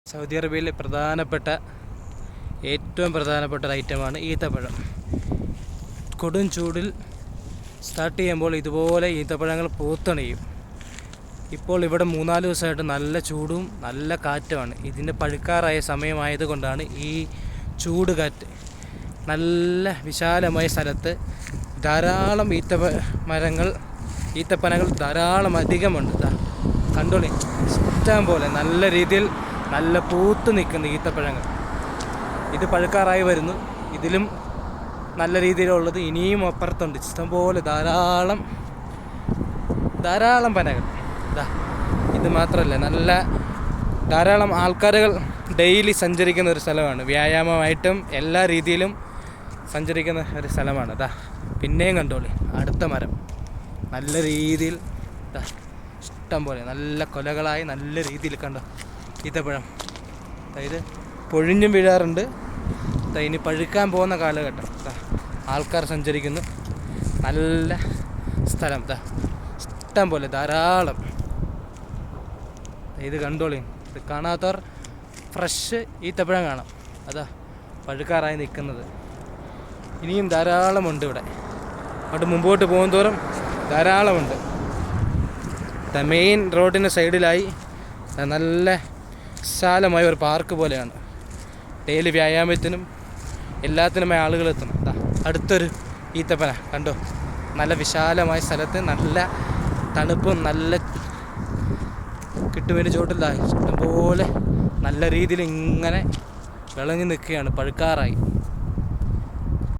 Saudi അറേബ്യയിലെ ഏറ്റവും പ്രധാനപ്പെട്ട ഒരു ഐറ്റമാണ് ഈത്തപ്പഴം. കൊടും ചൂടിൽ സ്റ്റാർട്ട് ചെയ്യുമ്പോൾ ഇതുപോലെ ഈത്തപ്പഴങ്ങൾ പൂത്തണിയും. ഇപ്പോൾ ഇവിടെ 3-4 ദിവസമായിട്ട് നല്ല ചൂടും നല്ല കാറ്റുമാണ്. ഇതിൻ്റെ പഴുക്കാറായ സമയമായതുകൊണ്ടാണ് ഈ ചൂട് കാറ്റ്. നല്ല വിശാലമായ സ്ഥലത്ത് ധാരാളം ഈത്തപ്പനകൾ ധാരാളം അധികമുണ്ട്. കണ്ടോളി, ഇഷ്ടം പോലെ നല്ല രീതിയിൽ നല്ല പൂത്ത് നിൽക്കുന്ന ഈത്തപ്പഴങ്ങൾ. ഇത് പഴുക്കാറായി വരുന്നു. ഇതിലും നല്ല രീതിയിലുള്ളത് ഇനിയും അപ്പുറത്തുണ്ട്. ഇഷ്ടംപോലെ ധാരാളം പനകൾ. ഇത് മാത്രമല്ല, ധാരാളം ആൾക്കാരുകൾ ഡെയിലി സഞ്ചരിക്കുന്ന ഒരു സ്ഥലമാണ്. വ്യായാമമായിട്ടും എല്ലാ രീതിയിലും സഞ്ചരിക്കുന്ന ഒരു സ്ഥലമാണ്. പിന്നെയും കണ്ടോളി, അടുത്ത മരം നല്ല രീതിയിൽ ഇഷ്ടം പോലെ നല്ല കൊലകളായി നല്ല രീതിയിൽ കണ്ടോ ഈത്തപ്പഴം. ഇത് പൊഴിഞ്ഞും വീഴാറുണ്ട്. ഇനി പഴുക്കാൻ പോകുന്ന കാലഘട്ടം. ആൾക്കാർ സഞ്ചരിക്കുന്നു. നല്ല സ്ഥലം. ഇഷ്ടം പോലെ ധാരാളം. ഇത് കണ്ടോളി, ഇത് കാണാത്തവർ ഫ്രഷ് ഈത്തപ്പഴം കാണാം. പഴുക്കാറായി നിൽക്കുന്നത്. ഇനിയും ധാരാളമുണ്ട് ഇവിടെ. അങ്ങോട്ട് മുമ്പോട്ട് പോകുന്തോറും ധാരാളമുണ്ട്. മെയിൻ റോഡിൻ്റെ സൈഡിലായി നല്ല വിശാലമായ ഒരു പാർക്ക് പോലെയാണ്. ഡെയിലി വ്യായാമത്തിനും എല്ലാത്തിനുമായി ആളുകൾ എത്തുന്നു. അടുത്തൊരു ഈത്തപ്പന കണ്ടോ, നല്ല വിശാലമായ സ്ഥലത്ത് നല്ല തണുപ്പും നല്ല കിട്ടുവേണ്ടി ചോട്ടില്ല. ഇഷ്ടംപോലെ നല്ല രീതിയിൽ ഇങ്ങനെ വിളഞ്ഞു നിൽക്കുകയാണ്. പഴുക്കാറായി.